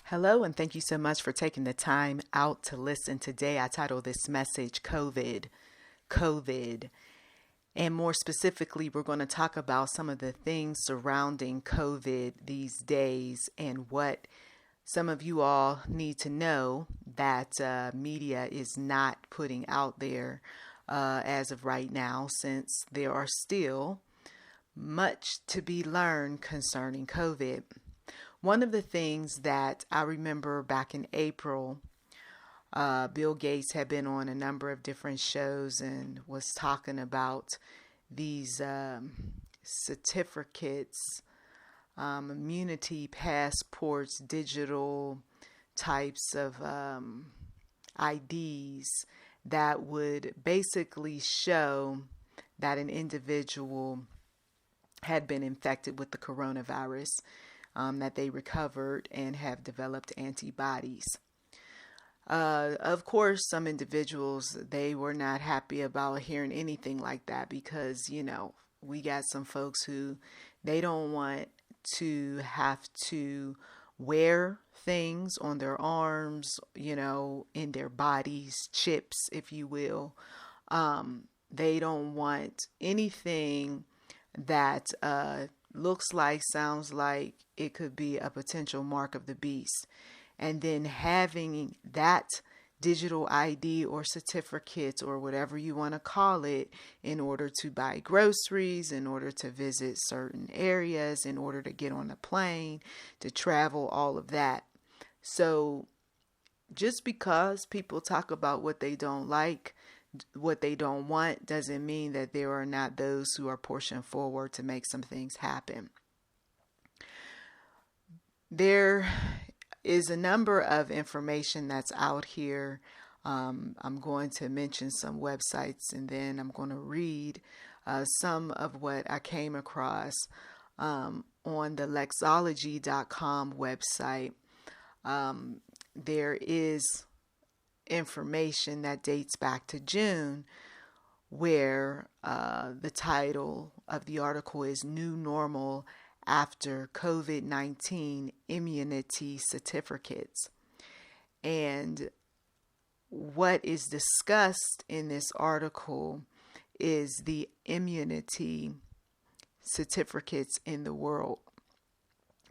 Hello, and thank you so much for taking the time out to listen. Today, I titled this message COVID. And more specifically, we're going to talk about some of the things surrounding COVID these days and what some of you all need to know that media is not putting out there as of right now, since there are still much to be learned concerning COVID. One of the things that I remember back in April, Bill Gates had been on a number of different shows and was talking about these certificates, immunity passports, digital types of IDs that would basically show that an individual had been infected with the coronavirus. That they recovered and have developed antibodies. Of course, some individuals, they were not happy about hearing anything like that because, we got some folks who they don't want to have to wear things on their arms, in their bodies, chips, if you will. They don't want anything that looks like, sounds like it could be a potential mark of the beast. And then having that digital ID or certificate or whatever you want to call it in order to buy groceries, in order to visit certain areas, in order to get on a plane, to travel, all of that. So just because people talk about what they don't like, what they don't want, doesn't mean that there are not those who are pushing forward to make some things happen. There is a number of information that's out here. I'm going to mention some websites and then I'm going to read some of what I came across on the Lexology.com website. There is information that dates back to June where the title of the article is New Normal After COVID-19 Immunity Certificates. And what is discussed in this article is the immunity certificates in the world.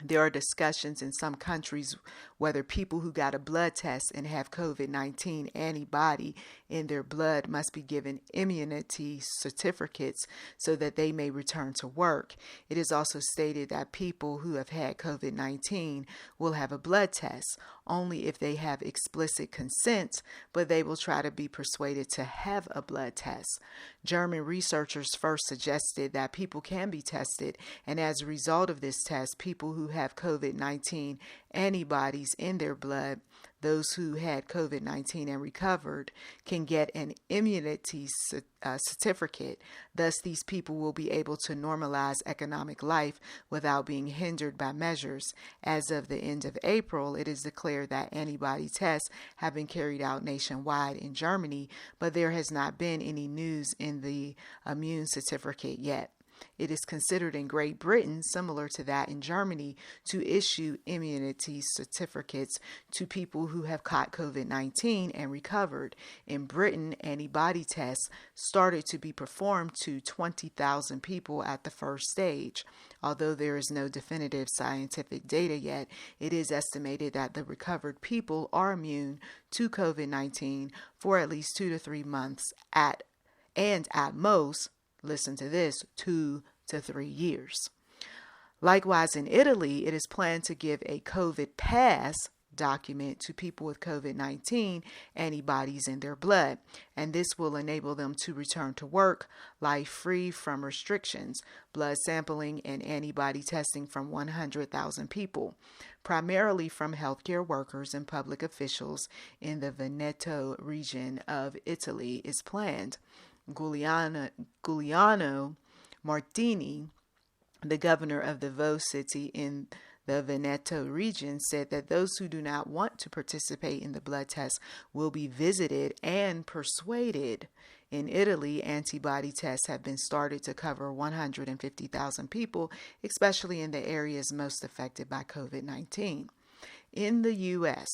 There are discussions in some countries whether people who got a blood test and have COVID-19 antibody in their blood must be given immunity certificates so that they may return to work. It is also stated that people who have had COVID-19 will have a blood test only if they have explicit consent, but they will try to be persuaded to have a blood test. German researchers first suggested that people can be tested, and as a result of this test, people who have COVID-19 antibodies in their blood, those who had COVID-19 and recovered, can get an immunity certificate. Thus, these people will be able to normalize economic life without being hindered by measures. As of the end of April, it is declared that antibody tests have been carried out nationwide in Germany, but there has not been any news in the immune certificate yet. It is considered in Great Britain, similar to that in Germany, to issue immunity certificates to people who have caught COVID-19 and recovered. In Britain, antibody tests started to be performed to 20,000 people at the first stage. Although there is no definitive scientific data yet, it is estimated that the recovered people are immune to COVID-19 for at least 2 to 3 months at most, listen to this, 2 to 3 years. Likewise, in Italy, it is planned to give a COVID pass document to people with COVID-19 antibodies in their blood, and this will enable them to return to work, life free from restrictions, blood sampling and antibody testing from 100,000 people, primarily from healthcare workers and public officials in the Veneto region of Italy is planned. Giuliano Martini, the governor of the Vo city in the Veneto region, said that those who do not want to participate in the blood test will be visited and persuaded. In Italy, antibody tests have been started to cover 150,000 people, especially in the areas most affected by COVID-19. in the U.S.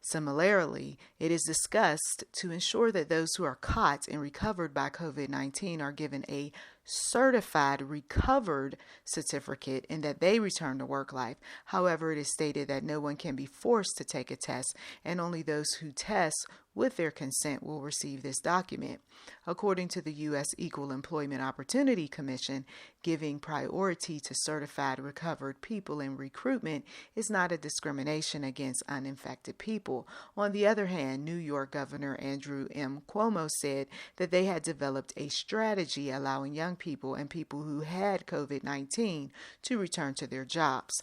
Similarly, it is discussed to ensure that those who are caught and recovered by COVID-19 are given a certified recovered certificate and that they return to work life. However, it is stated that no one can be forced to take a test, and only those who test with their consent will receive this document. According to the U.S. Equal Employment Opportunity Commission, giving priority to certified recovered people in recruitment is not a discrimination against uninfected people. On the other hand, New York Governor Andrew M. Cuomo said that they had developed a strategy allowing young people and people who had COVID-19 to return to their jobs.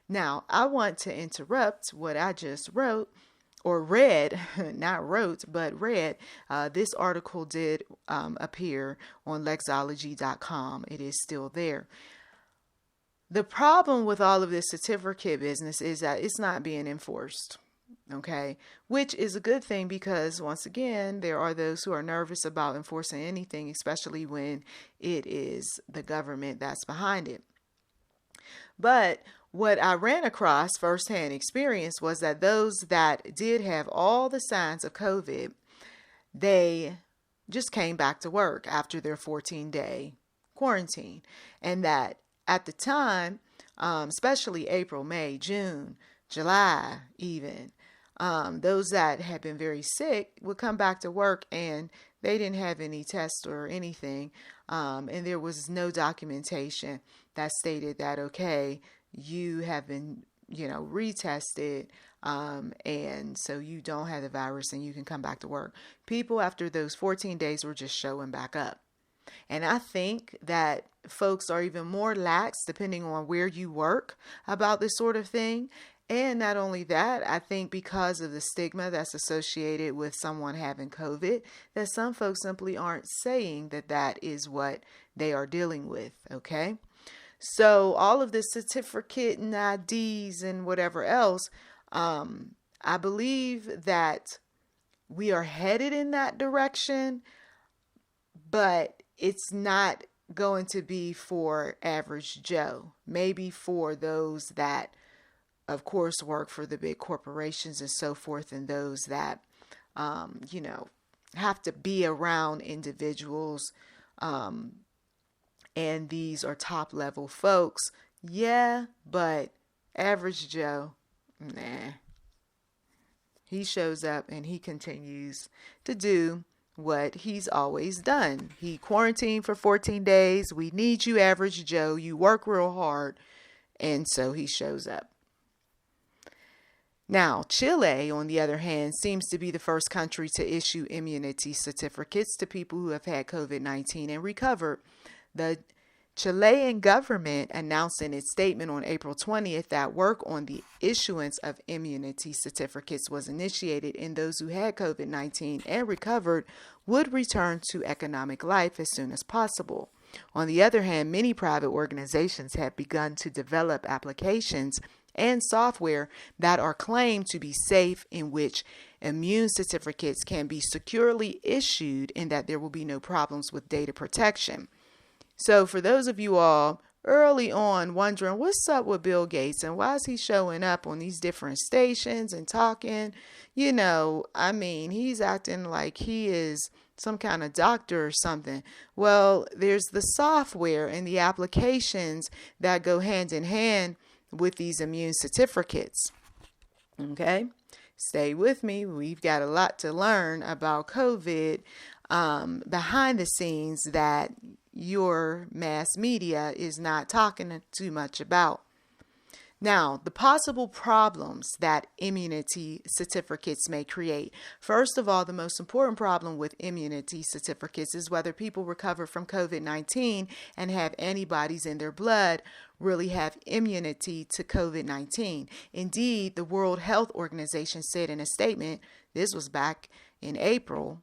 Now, I want to interrupt what I just wrote. Or read, not wrote, but read. This article did appear on Lexology.com. It is still there. The problem with all of this certificate business is that it's not being enforced, okay? Which is a good thing because, once again, there are those who are nervous about enforcing anything, especially when it is the government that's behind it. But what I ran across firsthand experience was that those that did have all the signs of COVID, they just came back to work after their 14-day quarantine. And that at the time, especially April, May, June, July even, those that had been very sick would come back to work and they didn't have any tests or anything. And there was no documentation that stated that, okay, you have been, retested, and so you don't have the virus and you can come back to work. People after those 14 days were just showing back up. And I think that folks are even more lax, depending on where you work, about this sort of thing. And not only that, I think because of the stigma that's associated with someone having COVID, that some folks simply aren't saying that that is what they are dealing with, okay? So all of this certificate and IDs and whatever else, I believe that we are headed in that direction, but it's not going to be for average Joe. Maybe for those that, of course, work for the big corporations and so forth, and those that, have to be around individuals, and these are top level folks. Yeah, but average Joe, nah. He shows up and he continues to do what he's always done. He quarantined for 14 days. We need you, average Joe. You work real hard. And so he shows up. Now, Chile, on the other hand, seems to be the first country to issue immunity certificates to people who have had COVID-19 and recovered. The Chilean government announced in its statement on April 20th that work on the issuance of immunity certificates was initiated, and those who had COVID-19 and recovered would return to economic life as soon as possible. On the other hand, many private organizations have begun to develop applications and software that are claimed to be safe, in which immune certificates can be securely issued and that there will be no problems with data protection. So for those of you all early on wondering what's up with Bill Gates and why is he showing up on these different stations and talking, he's acting like he is some kind of doctor or something. Well, there's the software and the applications that go hand in hand with these immune certificates. Okay, stay with me. We've got a lot to learn about COVID behind the scenes that your mass media is not talking too much about. Now, the possible problems that immunity certificates may create. First of all, the most important problem with immunity certificates is whether people recover from COVID-19 and have antibodies in their blood really have immunity to COVID-19. Indeed, the World Health Organization said in a statement, this was back in April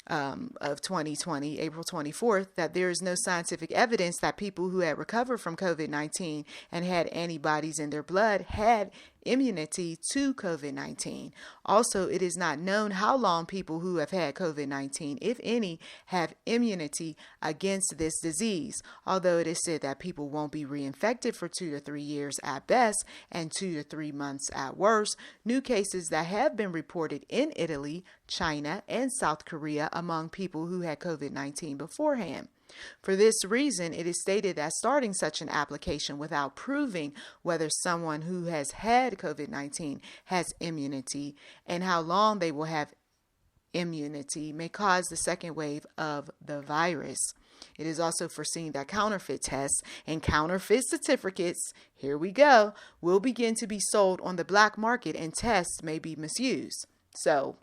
of 2020, April 24th, that there is no scientific evidence that people who had recovered from COVID-19 and had antibodies in their blood had immunity to COVID-19. Also, it is not known how long people who have had COVID-19, if any, have immunity against this disease, although it is said that people won't be reinfected for 2 to 3 years at best and 2 to 3 months at worst. New cases that have been reported in Italy, China, and South Korea among people who had COVID-19 beforehand. For this reason, it is stated that starting such an application without proving whether someone who has had COVID-19 has immunity and how long they will have immunity may cause the second wave of the virus. It is also foreseen that counterfeit tests and counterfeit certificates, here we go, will begin to be sold on the black market and tests may be misused. So,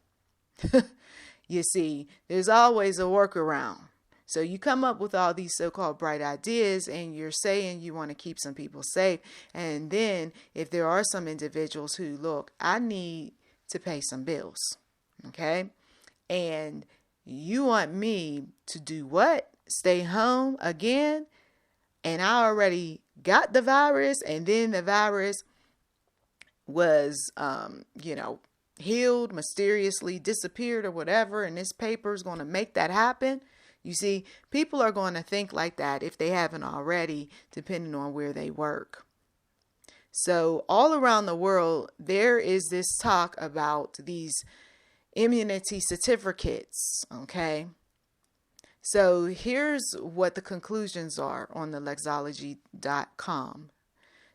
you see, there's always a workaround. So you come up with all these so-called bright ideas and you're saying you want to keep some people safe. And then if there are some individuals who, look, I need to pay some bills, okay? And you want me to do what? Stay home again? And I already got the virus, and then the virus was, healed, mysteriously disappeared or whatever, and this paper is going to make that happen. You see, people are going to think like that if they haven't already, depending on where they work. So all around the world, there is this talk about these immunity certificates, okay? So here's what the conclusions are on the Lexology.com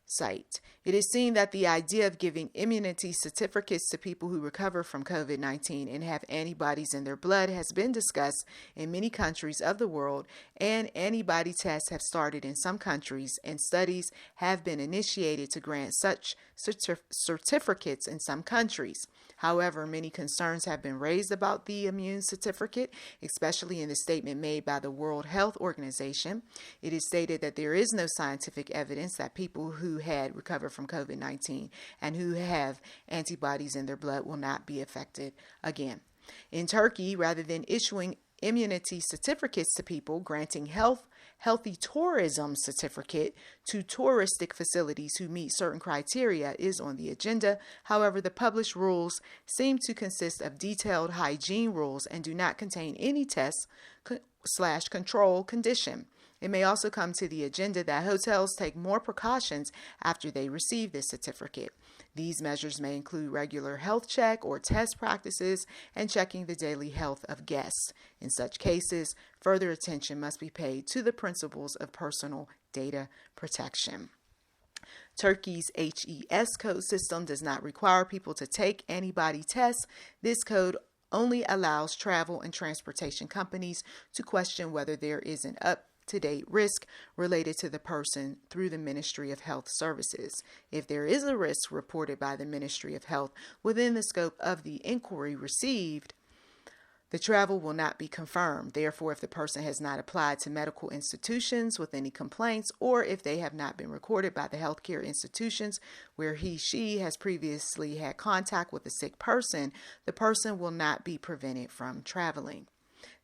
site. It is seen that the idea of giving immunity certificates to people who recover from COVID-19 and have antibodies in their blood has been discussed in many countries of the world, and antibody tests have started in some countries, and studies have been initiated to grant such certificates in some countries. However, many concerns have been raised about the immune certificate, especially in the statement made by the World Health Organization. It is stated that there is no scientific evidence that people who had recovered from COVID-19 and who have antibodies in their blood will not be affected again. In Turkey, rather than issuing immunity certificates to people, granting healthy tourism certificate to touristic facilities who meet certain criteria is on the agenda. However, the published rules seem to consist of detailed hygiene rules and do not contain any test/control condition. It may also come to the agenda that hotels take more precautions after they receive this certificate. These measures may include regular health check or test practices and checking the daily health of guests. In such cases, further attention must be paid to the principles of personal data protection. Turkey's HES code system does not require people to take antibody tests. This code only allows travel and transportation companies to question whether there is an up-to-date risk related to the person through the Ministry of Health Services. If there is a risk reported by the Ministry of Health within the scope of the inquiry received, the travel will not be confirmed. Therefore, if the person has not applied to medical institutions with any complaints, or if they have not been recorded by the healthcare institutions where she has previously had contact with a sick person, the person will not be prevented from traveling.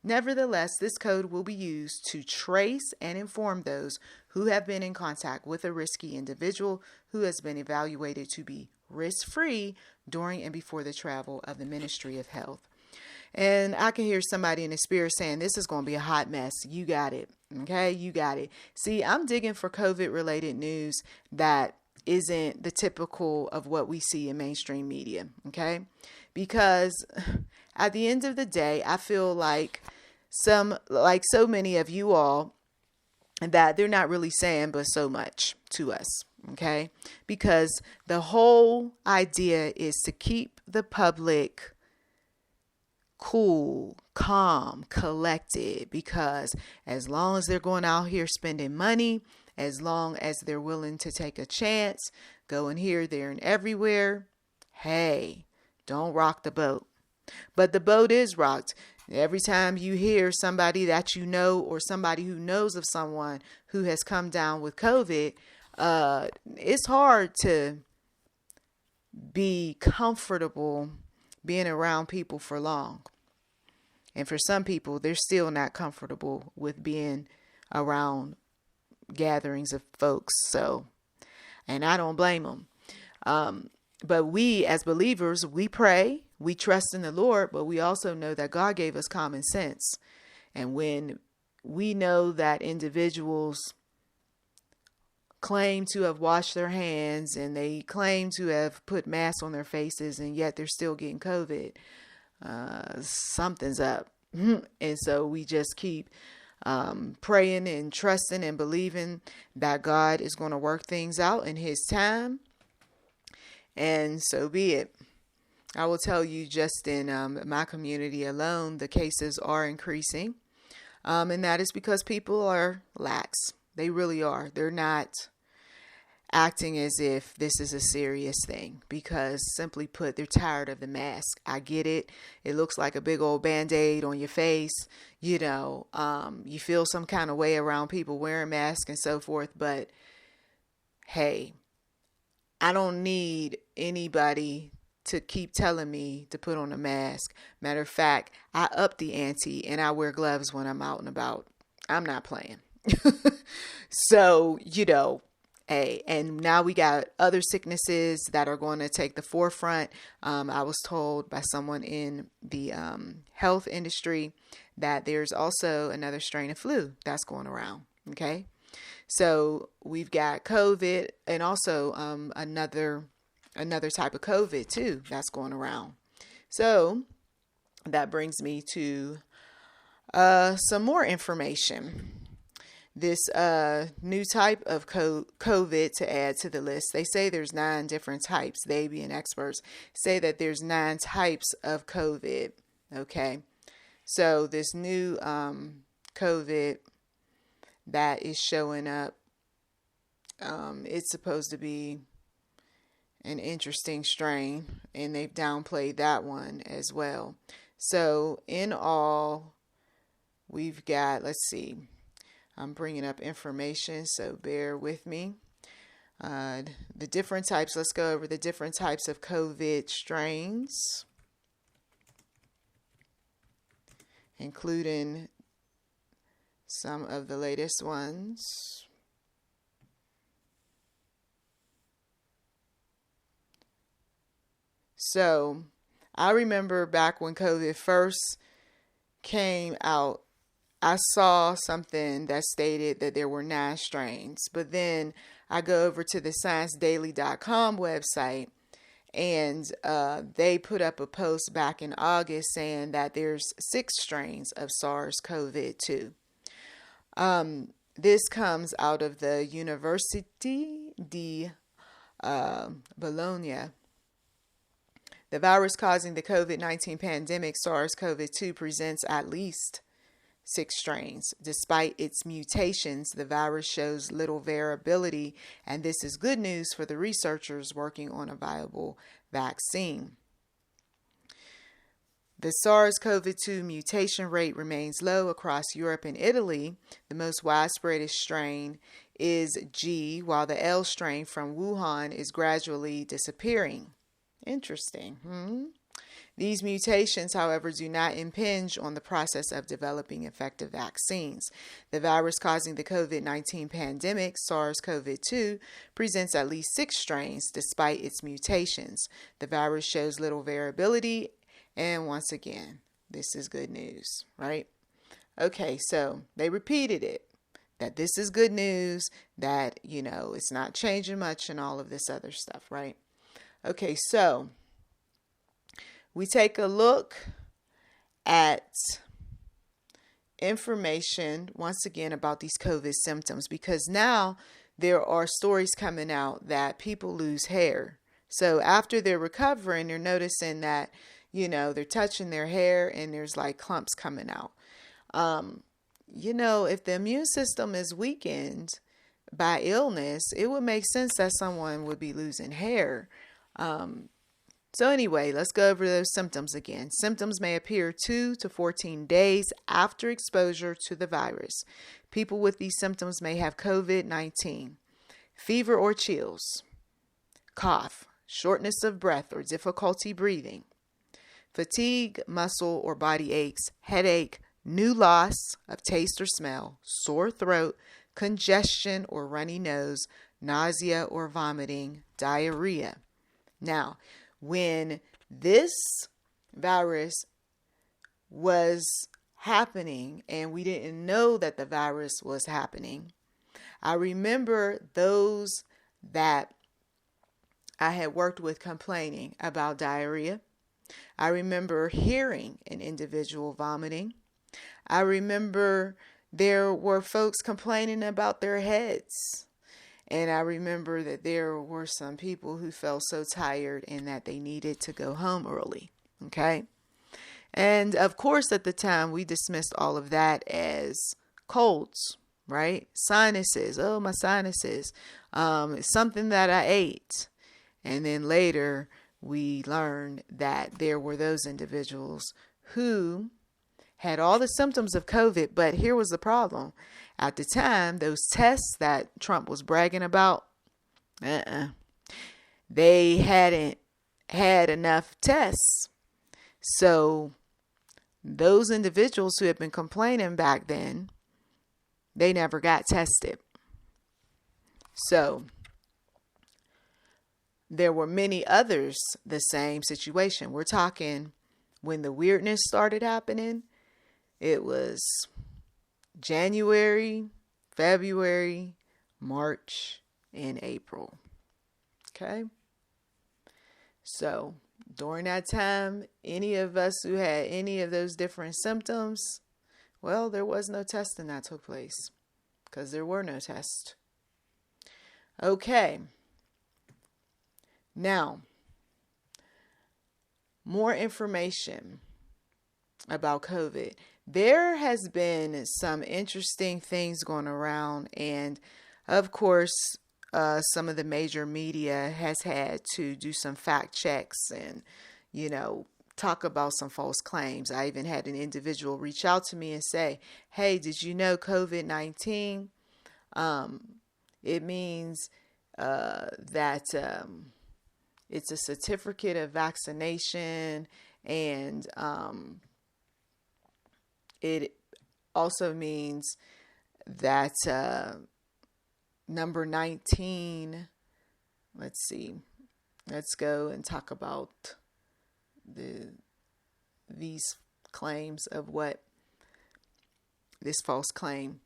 Nevertheless, this code will be used to trace and inform those who have been in contact with a risky individual who has been evaluated to be risk-free during and before the travel of the Ministry of Health. And I can hear somebody in the spirit saying, this is going to be a hot mess. You got it. Okay, you got it. See, I'm digging for COVID-related news that isn't the typical of what we see in mainstream media. Okay, because at the end of the day, I feel like so many of you all, that they're not really saying but so much to us. Okay, because the whole idea is to keep the public cool, calm, collected, because as long as they're going out here spending money, as long as they're willing to take a chance, going here, there, and everywhere, hey, don't rock the boat. But the boat is rocked. Every time you hear somebody that you know or somebody who knows of someone who has come down with COVID, it's hard to be comfortable being around people for long. And for some people, they're still not comfortable with being around gatherings of folks. So, and I don't blame them. But we as believers, we pray, we trust in the Lord, but we also know that God gave us common sense. And when we know that individuals claim to have washed their hands and they claim to have put masks on their faces and yet they're still getting COVID, something's up. And so we just keep praying and trusting and believing that God is going to work things out in his time. And so be it. I will tell you, just in my community alone, the cases are increasing. And that is because people are lax. They really are. They're not acting as if this is a serious thing because, simply put, they're tired of the mask. I get it. It looks like a big old Band-Aid on your face. You feel some kind of way around people wearing masks and so forth. But hey, I don't need anybody to keep telling me to put on a mask. Matter of fact, I up the ante and I wear gloves when I'm out and about. I'm not playing. So, hey, and now we got other sicknesses that are going to take the forefront. I was told by someone in the health industry that there's also another strain of flu that's going around. Okay. So we've got COVID and also another type of COVID too that's going around. So that brings me to some more information. This new type of COVID to add to the list. They say there's 9 different types. They, being experts, say that there's 9 types of COVID. Okay. So this new COVID that is showing up, it's supposed to be an interesting strain, and they've downplayed that one as well. So in all, we've got, let's see, I'm bringing up information, so bear with me. The different types, let's go over the different types of COVID strains, including some of the latest ones. So I remember back when COVID first came out, I saw something that stated that there were 9 strains. But then I go over to the ScienceDaily.com website, and they put up a post back in August saying that there's 6 strains of SARS-CoV-2. This comes out of the University di Bologna. The virus causing the COVID-19 pandemic, SARS-CoV-2, presents at least 6 strains. Despite its mutations, the virus shows little variability, and this is good news for the researchers working on a viable vaccine. The SARS-CoV-2 mutation rate remains low across Europe and Italy. The most widespread strain is G, while the L strain from Wuhan is gradually disappearing. Interesting. These mutations, however, do not impinge on the process of developing effective vaccines. The virus causing the COVID-19 pandemic, SARS-CoV-2, presents at least 6 strains despite its mutations. The virus shows little variability, and once again, this is good news, right? Okay, so they repeated it, that this is good news, that, it's not changing much and all of this other stuff, right? Okay, so we take a look at information once again about these COVID symptoms, because now there are stories coming out that people lose hair. So after they're recovering, they're noticing that, they're touching their hair and there's like clumps coming out. If the immune system is weakened by illness, it would make sense that someone would be losing hair. So anyway, let's go over those symptoms again. Symptoms may appear 2 to 14 days after exposure to the virus. People with these symptoms may have COVID-19, fever or chills, cough, shortness of breath or difficulty breathing, fatigue, muscle or body aches, headache, new loss of taste or smell, sore throat, congestion or runny nose, nausea or vomiting, diarrhea, Now, when this virus was happening and we didn't know that the virus was happening, I remember those that I had worked with complaining about diarrhea. I remember hearing an individual vomiting. I remember there were folks complaining about their heads. And I remember that there were some people who felt so tired and that they needed to go home early. Okay. And of course, at the time, we dismissed all of that as colds, right? Sinuses. Oh, my sinuses. It's something that I ate. And then later, we learned that there were those individuals who had all the symptoms of COVID, but here was the problem. At the time, those tests that Trump was bragging about, they hadn't had enough tests. So those individuals who had been complaining back then, they never got tested. So there were many others the same situation. We're talking when the weirdness started happening, it was January, February, March, and April. Okay. So during that time, any of us who had any of those different symptoms, well, there was no testing that took place because there were no tests. Okay. Now, more information about COVID. There has been some interesting things going around, and of course, some of the major media has had to do some fact checks and, talk about some false claims. I even had an individual reach out to me and say, hey, did you know COVID-19? It means that it's a certificate of vaccination, and it also means that number 19, let's see, let's go and talk about these claims of what this false claim.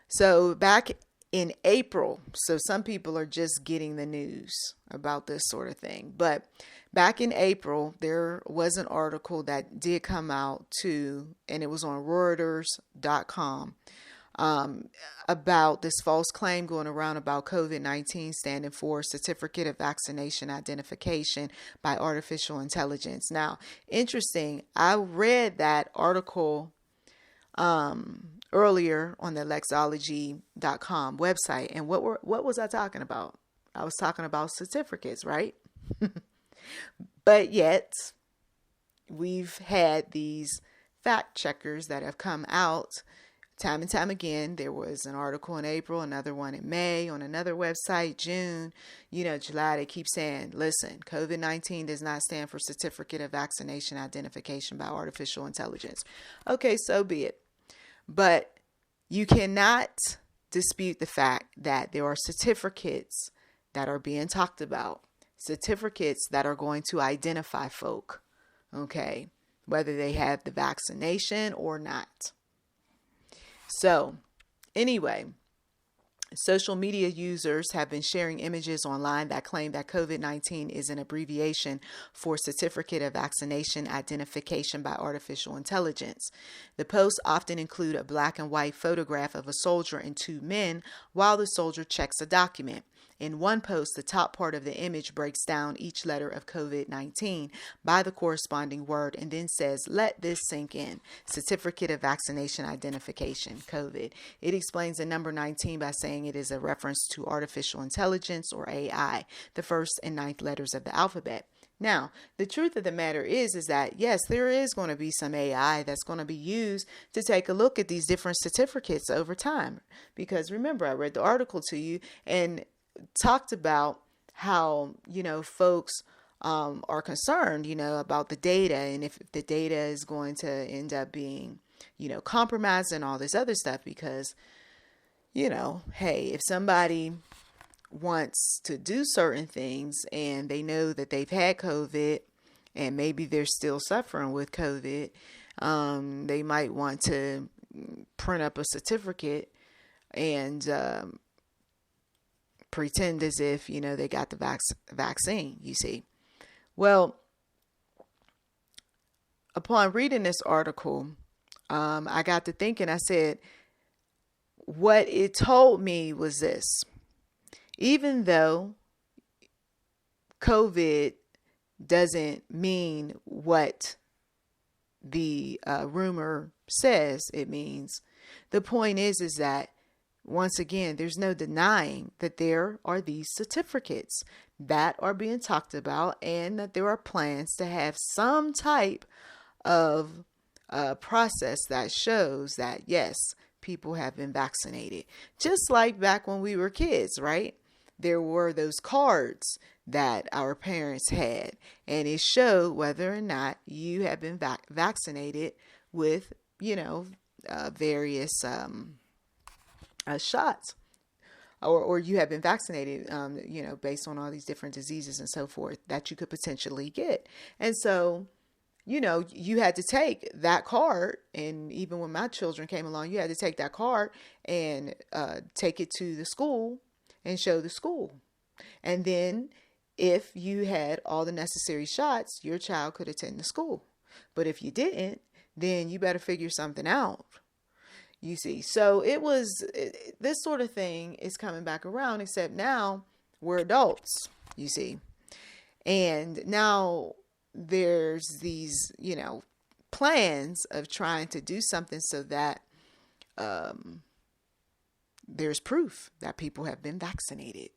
So back in April, so some people are just getting the news about this sort of thing, but back in April, there was an article that did come out too, and it was on Reuters.com, about this false claim going around about COVID-19 standing for Certificate of Vaccination Identification by Artificial Intelligence. Now, interesting, I read that article earlier on the Lexology.com website, and what was I talking about? I was talking about certificates, right? But yet, we've had these fact checkers that have come out time and time again. There was an article in April, another one in May, on another website, June, July. They keep saying, listen, COVID-19 does not stand for Certificate of Vaccination Identification by Artificial Intelligence. Okay, so be it. But you cannot dispute the fact that there are certificates that are being talked about, certificates that are going to identify folk, okay, whether they have the vaccination or not. So anyway, social media users have been sharing images online that claim that COVID-19 is an abbreviation for Certificate of Vaccination Identification by Artificial Intelligence. The posts often include a black and white photograph of a soldier and two men while the soldier checks a document. In one post, the top part of the image breaks down each letter of COVID-19 by the corresponding word and then says, let this sink in. Certificate of Vaccination Identification, COVID. It explains the number 19 by saying it is a reference to artificial intelligence, or AI, the first and ninth letters of the alphabet. Now, the truth of the matter is that, yes, there is going to be some AI that's going to be used to take a look at these different certificates over time. Because remember, I read the article to you and talked about how, folks are concerned, about the data, and if the data is going to end up being, compromised and all this other stuff, because, hey, if somebody wants to do certain things and they know that they've had COVID and maybe they're still suffering with COVID, they might want to print up a certificate and pretend as if, they got the vaccine, you see. Well, upon reading this article, I got to thinking, I said, what it told me was this: even though COVID doesn't mean what the rumor says it means, the point is that, once again, there's no denying that there are these certificates that are being talked about and that there are plans to have some type of process that shows that, yes, people have been vaccinated. Just like back when we were kids, right? There were those cards that our parents had, and it showed whether or not you have been vaccinated with, various shots, or you have been vaccinated, based on all these different diseases and so forth that you could potentially get. And so, you had to take that card, and even when my children came along, you had to take that card and take it to the school and show the school. And then if you had all the necessary shots, your child could attend the school. But if you didn't, then you better figure something out. You see, so this sort of thing is coming back around, except now we're adults, you see. And now there's these, plans of trying to do something so that there's proof that people have been vaccinated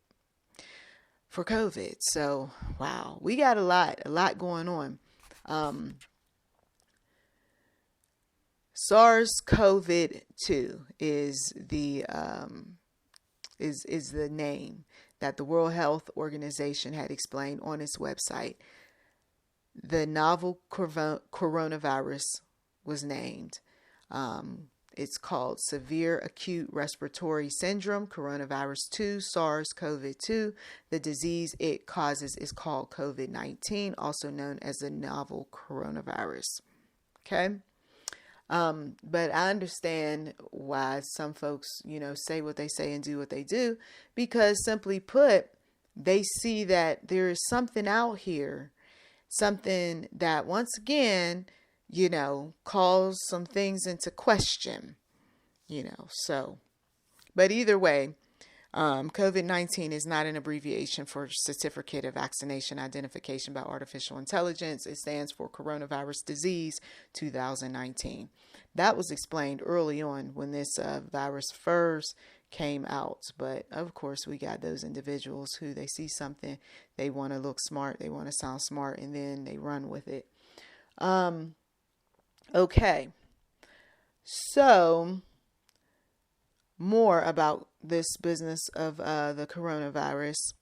for COVID. So, wow, we got a lot going on. SARS-CoV-2 is the name that the World Health Organization had explained on its website. The novel coronavirus was named. It's called Severe Acute Respiratory Syndrome, Coronavirus 2, SARS-CoV-2. The disease it causes is called COVID-19, also known as the novel coronavirus. Okay? But I understand why some folks, say what they say and do what they do, because simply put, they see that there is something out here, something that once again, calls some things into question, so. But either way, COVID-19 is not an abbreviation for Certificate of Vaccination Identification by Artificial Intelligence. It stands for Coronavirus Disease 2019. That was explained early on when this virus first came out. But of course, we got those individuals who they see something, they want to look smart, they want to sound smart, and then they run with it. Okay. So, more about this business of the coronavirus.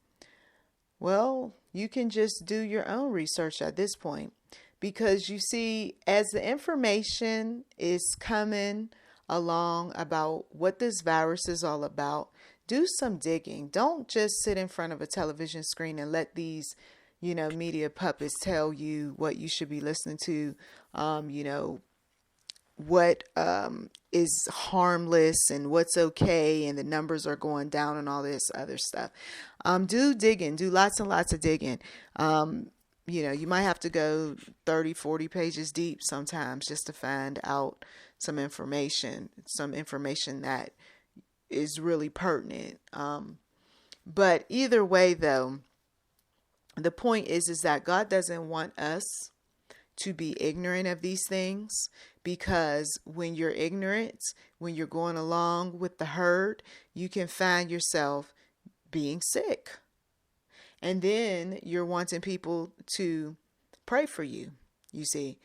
Well, you can just do your own research at this point, because you see, as the information is coming along about what this virus is all about, do some digging. Don't just sit in front of a television screen and let these, media puppets tell you what you should be listening to, what is harmless and what's okay, and the numbers are going down and all this other stuff. Do digging, do lots and lots of digging. You might have to go 30, 40 pages deep sometimes just to find out some information that is really pertinent. But either way, though, the point is that God doesn't want us to be ignorant of these things, because when you're ignorant, when you're going along with the herd, you can find yourself being sick. And then you're wanting people to pray for you. You see,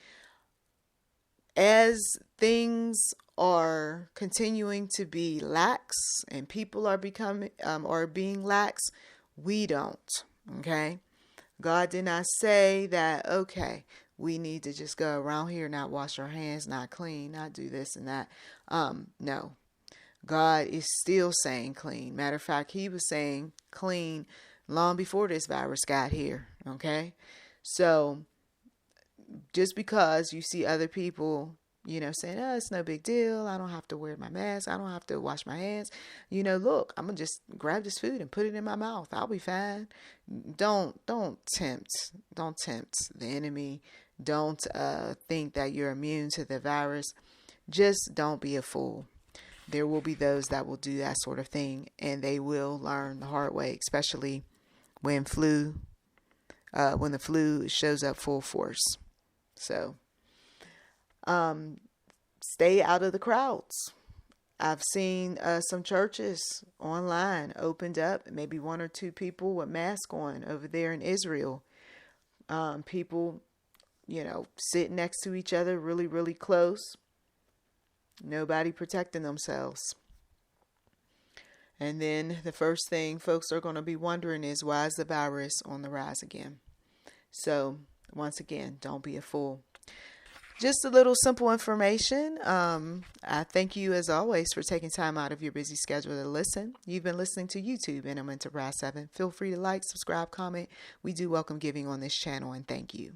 as things are continuing to be lax and people are being lax, we don't. Okay. God did not say that, okay, we need to just go around here, not wash our hands, not clean, not do this and that. No. God is still saying clean. Matter of fact, he was saying clean long before this virus got here. Okay. So just because you see other people, saying, oh, it's no big deal. I don't have to wear my mask. I don't have to wash my hands. Look, I'm going to just grab this food and put it in my mouth. I'll be fine. Don't tempt the enemy. Don't think that you're immune to the virus. Just don't be a fool. There will be those that will do that sort of thing, and they will learn the hard way, especially when the flu shows up full force. So, stay out of the crowds. I've seen some churches online opened up, maybe one or two people with masks on over there in Israel. People, sitting next to each other really, really close. Nobody protecting themselves. And then the first thing folks are going to be wondering is, why is the virus on the rise again? So, once again, don't be a fool. Just a little simple information. I thank you, as always, for taking time out of your busy schedule to listen. You've been listening to YouTube and I'm Enterprise 7. Feel free to like, subscribe, comment. We do welcome giving on this channel, and thank you.